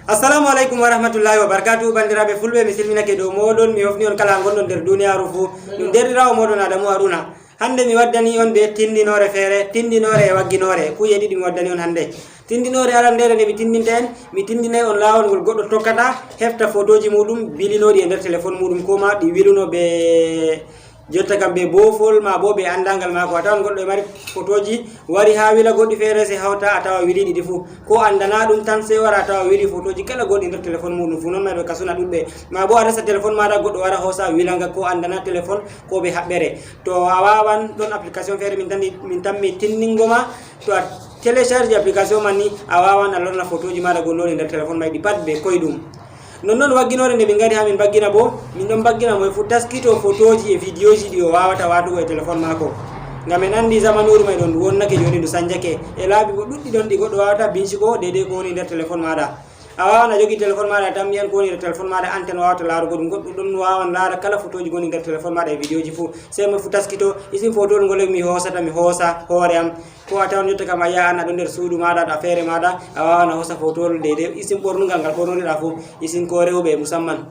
Assalamu alaikum warahmatullahi wabarakatuh. Bandiraɓe fulɓe mi silminake dow moɗon, mi hofni on kala gonɗon nder duniyaru fuu. Ɗum derɗirawo moɗon Adamu Haruna. Hande mi waddani on be tindinore feere, tindinore e wagginore. Kuje ɗiɗi mi waddani on hande. Tindinore arandere nde mi tindinta en, mi tindinay on lawol ngol goɗɗo tokkata hefta photoji muɗum bilinoɗi e nder téléphone muɗum, ko ma ɗi wiluno be jotta kam be bofol ma bo be andangal mako. A tawan goɗɗo e mari photoji wari ha wila goɗɗi feere se hawta a tawa wili ɗiɗi fuu, ko andana ɗum tan se wara a tawa wili photoji kala goɗɗi nder téléphone muɗum fuu. Non ma ɗo kasuna ɗuɗɓe, ma bo a resa téléphone maɗa goɗɗo wara hosa wilanga ko andana téléphone ko be haɓɓere. To a wawan ɗon application feere min tammi tindingoma, to a télécharge application man ni a wawan a lorna photoji maɗa gonnoɗi nder téléphone mayɗi pat be koyɗum. Non wagginore nde min gari ha min baggina bo, min ɗon baggina mo fu taskito photoji e vidéoji ɗi o wawata watugo e téléphone mako. Ngam en andi zamanuru may ɗon wonnake joni ndu sanjake, e laabi bo ɗuɗɗi ɗon ɗi goɗɗo wawata binciko deydey ko woni nder téléphone maɗa. A wawan a jogi téléphone maɗa tammi en ko woni nder téléphone maɗa antenne wawata larugo ɗum, goɗɗum ɗon wawan lara kala photoji goni nder téléphone maɗa e vidéoji fuu. Sey mo fu taskito isin photo ngol mi hosata, mi hosa hoore am, ko a tawan jotta kam a yaha an aɗo nder suudu maɗa ɗa feere maɗa, a wawan a hosa photo deydey isin ɓornugal ngal ɓornoriɗa fuu, isin ko rewɓe musamman.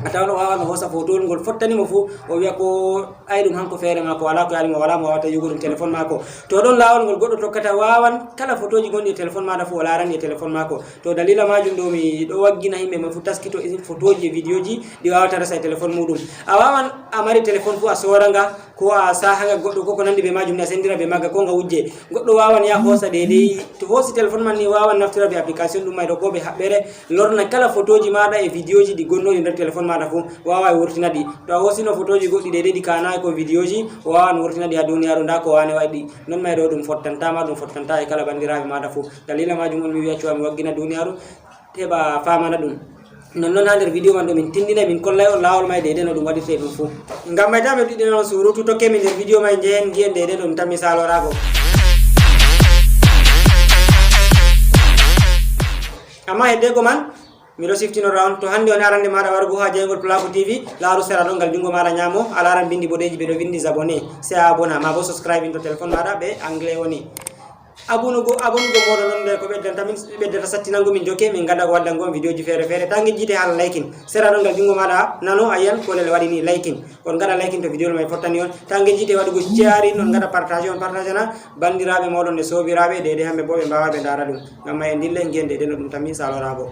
A tawan o wawan o hosa photo ngol fottanimo fuu, o wiya ko ay ɗum hanko feere mako wala ko yalimo, wala mo wawata yugo ɗum téléphone mako. To ɗon lawol ngol goɗɗo tokkata wawan kala photoji gonɗi e téléphone maɗa fuu o larani e téléphone mako. To dalila majum ɗo mi ɗo waggina himɓe mo fu taskito isin photoji e vidéoji ɗi wawata resa e téléphone muɗum. A wawan a mari téléphone fuu a soranga, ko a sahanga goɗɗo koko nandi be majum ni a sendira be magga ko nga wujje. Goɗɗo wawan ya hosa deydey, to hosi téléphone man ni wawan naftira be application ɗum mayɗo ko be haɓɓere lorna kala photoji maɗa e vidéoji ɗi gonnoɗi nder téléphone maɗa fuu, wawa wurtina ɗi. To a hosino photoji goɗɗi deydey ɗi kanayi ko vidéoji, o wawan wurtina ɗi ha duniyaru nda ko wane waɗi. Non may ɗo ɗum fottantama, ɗum fottanta e kala bandiraɓe maɗa fuu. Dalila majum on mi wiya cuwa mi waggina duniyaru heɓa famana ɗum. Non ha nder vidéo man ɗo min tindinay, min kollay on lawol may deydey no ɗum waɗirte ɗum fuu. Ngam may ta mi ɗiɗina on surutu, tokke mi nder vidéo may jehen giyen deydey ɗo ɗum tan mi salorago. Amma heddego man miɗo siftinora on, to hande on arande maɗa wargo ha jeygol Placo TV, laaru sera ɗon ngal jungo maɗa ñamo, a laran bindi boɗeji ɓeɗo vindi abonné, se a abona ma bo subscribe to téléphone maɗa ɓe anglais woni abonugo moɗon non nde ko ɓeddata sattinango min jokke min gada ko waddango on vidéoji feere feere. Tangue jite hala liking, sera ɗon ngal jungo maɗa nano a yiyan kolel waɗini liking, on gada liking to vidéo may fottani on. Tangue jite waɗugo sharing, on gada partage na bandiraɓe moɗon e sobiraɓe deydey hamɓe bo ɓe mbawa ɓe dara ɗum. Ngam ma en dille giyen deydey no ɗum tan min salorago.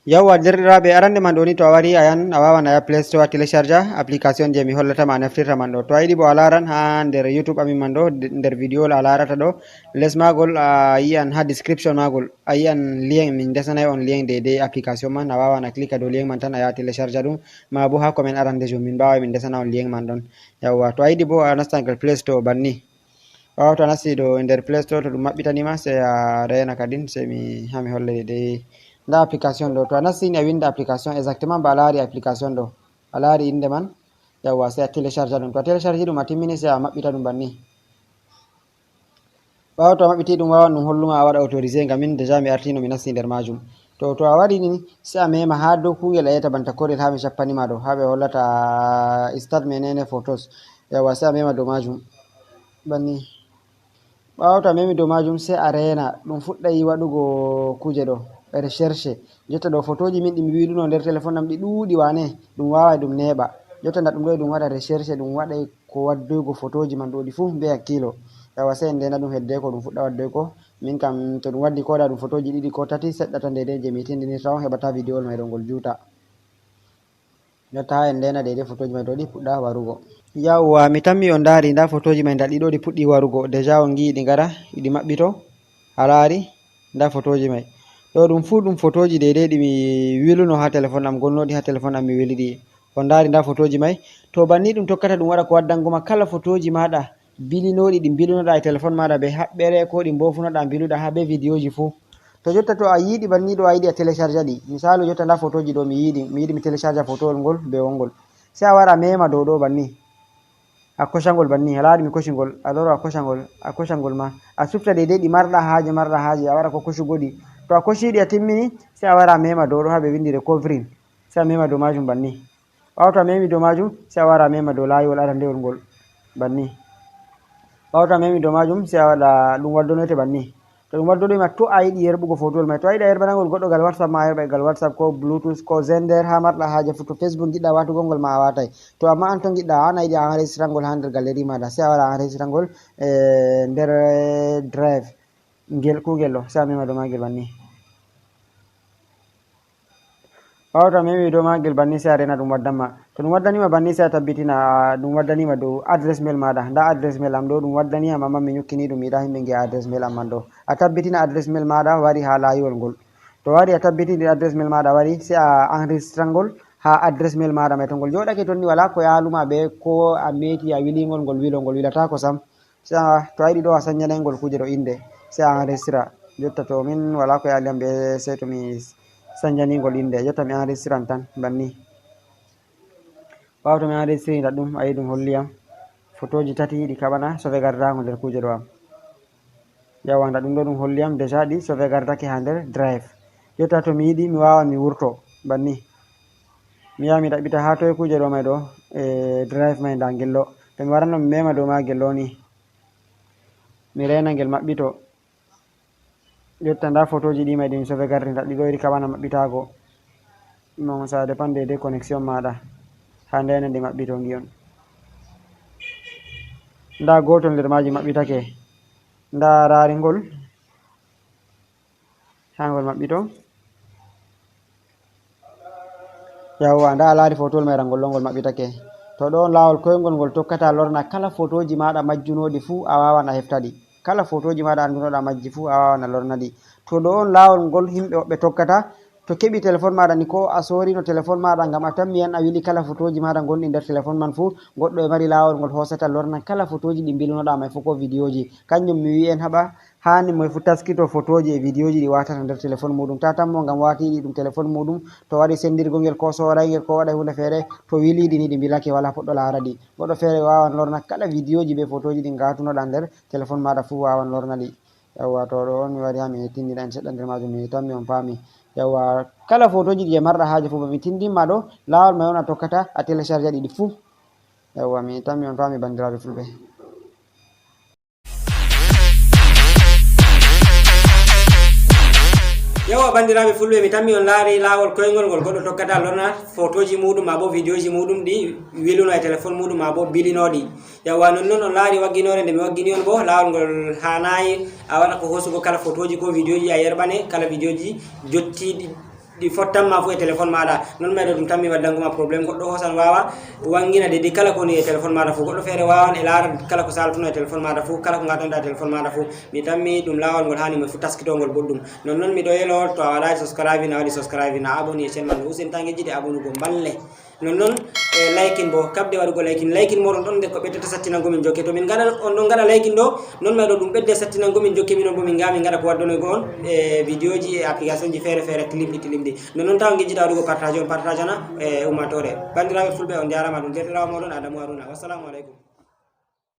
Yawwa derɗiraɓe, arande man ɗo ni to a wari a wawan a ya play store télécharge application je mi hollatama a naftirta man ɗo. To a yiɗi bo a laran ha nder youtube amin man ɗo, nder vidéo a larata ɗo les magol a yi'an ha description magol a yi'an lien, min desanay on lien deydey application man. A wawan a clique dow lien man tan a ya télécharge ɗum, ma bo ha comment arande jum min mbawa min desana on lien man ɗon. Yawwa to a yiɗi bo a nasta nder play store banni, ɓawa to a nasti ɗo nder play store to ɗum maɓɓitanima sey a rena kadin sey mi holla deydey nda application ɗo. To a nastini a winda application exactement ba a laari application ɗo, a laari inde man, yawwa sey a télécharge ɗum. To a télécharge ɗum a timmini sey a maɓɓita ɗum banni. ɓawa to a maɓɓiti ɗum wawan ɗum holluma a waɗa autorisé, ngam min déjà mi artino mi nasti nder majum. To a waɗi ni sey a mema ha dow kuyel a yetta banta korel ha mi cappanima ɗo, ha ɓe hollata start menene photos, yawwa sey a mema dow majum banni. ɓawa to a memi dow majum sey a rena ɗum fuɗɗay waɗugo kuje ɗo recherche. Jotta ɗo photoji min ɗi mi wiluno nder téléphone am ɗi ɗuuɗi wane, ɗum wawai ɗum neɓa. Jotta nda ɗum ɗo ɗum waɗa recherche, ɗum waɗay ko waddoygo photoji man ɗo ɗi fuu be hakkilo. Yawwa sey en ndena ɗum hedde ko ɗum fuɗɗa waddoygo. Min kam to ɗum waddi ko da ɗum photoji ɗiɗi ko tati seɗɗa tan deydey je mi tindinirta on, heɓata vidéo may ɗo ngol juuta. Jotta ha en ndena deydey photoji may ɗo ɗi puɗɗa warugo. Yawwa mi tammi on daari nda photoji may nda ɗiɗo ɗi puɗɗi warugo déjà on gi ɗi ngara ɗi maɓɓito, a laari nda photoji may ɗo ɗum fuu ɗum photoji deydey ɗi mi wiluno ha téléphone am, gonnoɗi ha téléphone am mi wiliɗi. On daari nda photoji may. To banni ɗum tokkata ɗum waɗa ko waddangoma kala photoji maɗa bilinoɗi ɗi bilunoɗa e téléphone maɗa be haɓɓere, ko ɗi bofunoɗa biluɗa ha be vidéoji fuu. To jotta to a yiɗi banni ɗo a yiɗi a télécharge ɗi, misalu jotta nda photoji ɗo mi yiɗi mi télécharge photowol ngol be wongol, sey a wara mema dow ɗo banni, a koshangol banni, a laari mi koshingol, a loro a koshangol ma a sufta deydey ɗi marɗa haaje a wara ko koshugo ɗi. To a koshiɗi a timmini sey a wara a mema dow ɗo ha ɓe windi recovering, sey a mema dow majum banni. ɓawa to a memi dow majum sey a wara a mema dow layiwol arandewol ngol banni. ɓawa to a memi dow majum sey a waɗa ɗum waddonoyte banni. to ɗum waddoɗoyima to a yiɗi yerɓugo photowol may to a yiɗi a yerbanagol goɗɗo gal whatsapp ma a yerɓa gal whatsapp ko bluetooth ko zender ha marɗa haaje fu to facebook giɗɗa watugol ngol ma a watay to amma an to giɗɗa an a yiɗi a enregistrangol ha nder gallerie maɗa sey a waɗa enregistrangol nder drive ngel kugel ɗo sey a mema dow magel banni ɓawta memi dow magel banni sey a rena ɗum waddanma to ɗum waddanima banni sey a tabbitina ɗum waddanima dow adresse mail maɗa nda adresse mail am ɗo ɗum waddaniyam amma mi ñukkini ɗum yiɗa himɓe gi'a adresse mail am man ɗo a tabbitina adresse mail maɗa wari ha layiwol ngol to wari a tabbitini adresse mail maɗa wari sey a enregistrangol ha adresse mail maɗa may to ngol joɗake toon ni wala ko yaluma ɓe ko a meti a wiligol ngol wilo ngol wilatako sam sey to a yiɗi ɗo a sañanaygol kuje ɗo inde sey a enregistra jotta to min wala ko yaliyam ɓe sey to mi sañjanigol inde jotta mi enregistiran tan banni ɓawa to mi enregistrira ɗum a yi ɗum holliyam photoji tati ɗi kaɓana sofe gardago nder kuje ɗo am yawanda ɗum ɗo ɗum holliyam déjà ɗi sofe gardake ha nder drive jotta to mi yiɗi mi wawa mi wurto banni mi yaha mi ɗaɓɓita ha toye kuje ɗo may ɗo drive may nda ngel ɗo to mi waranno mi mema dow magel ɗo ni mi rena ngel maɓɓito jotta nda photoji ɗi may ɗi mi sofe gardinta ɗi ɗo yiɗi kaɓana maɓɓitago non ça dépend de connexion maɗa ha ndene nde maɓɓito ngiyon nda gotol nder maji maɓɓitake nda raringol ha ngol maɓɓito yawwa nda a laari photowol mayra ngol ɗo ngol maɓɓitake to ɗo on lawol koyngol ngol tokkata lorna kala photoji maɗa majjunoɗi fuu a wawan a hefta ɗi kala photoji maɗa andunoɗa majji fuu a wawan a lorna ɗi to ɗo on lawol ngol himɓe woɓɓe tokkata to keɓi téléphone maɗa ni ko a sorino téléphone maɗa ngam a tammi an a wili kala photoji maɗa gonɗi nder téléphone man fuu goɗɗo e mari lawol ngol hosata lorna kala photoji ɗi mbilnoɗa may fuu ko vidéo ji kanjum mi wi en haɓa hani moye fu taskito photoji e vidéo ji ɗi watata nder téléphone muɗum tatanmo ngam watiɗi ɗum téléphone muɗum to waɗi sendirgol ngel ko soraygel ko waɗa hunde feere to wiliɗi ni ɗi mbilake wala poɗɗo lara ɗi goɗɗo feere wawan lorna kala vidéo ji ɓe photoji ɗi gatunoɗa nder téléphone maɗa fuu wawan lorna ɗi yawwa to ɗo on mi wari ha mi tindina en seɗɗa nder majum mi tammi on paami yawwa kala photoji ɗi je marɗa haaje fuu mi tindinma ɗo lawol may on a tokkata a télécharge ɗiɗi fuu yawwa mi tammi on paami bandiraɓe fulɓe yawa bandiraɓe fulɓe mi tammi on laari laawol koyngol ngol goɗɗo tokkata lorna photoji muɗum ma bo vidéo ji muɗum ɗi wiluno e téléphone muɗum ma bo bilinoɗi yawa nonnoon on laari wagginore nde mi waggini on bo laawol ngol hanayi a waɗa ko hosugo kala photoji ko vidéo ji a yerɓane kala vidéo ji jottiɗi ɗi fottanma fu e téléphone maɗa non mayɗo ɗum tan mi waddangoma probléme goɗɗo hosan wawa wangina dedi kala koni e téléphone maɗa fu goɗɗo feere wawan e laara kala ko saltuno e téléphone maɗa fu kala ko gatanɗa e téléphone maɗa fu mi tammi ɗum lawol ngol hani mo fu taskitogol goɗɗum nonnoon miɗo yelo to a waɗani subscribe a waɗi subscribe na aboni e chaine man usen tan guejjide abonugo balle nonnoon e laykin bo kabde waɗugo laykin moɗon ɗon nde ko ɓeddata sattinangomin jokke to min gaɗa on ɗon gaɗa laykin ɗo non mayɗo ɗum ɓedde sattinangomin jokke minon bo min gaɗa ko waddonoygo on e vidéo ji e application ji feere feere tilimɗi nonnoon taw guejjida waɗugo partage on partage ana e ummatore bandiraɓe fulɓe on jarama ɗum derɗirawo moɗon Adamou Haruna wassalamu aleykum.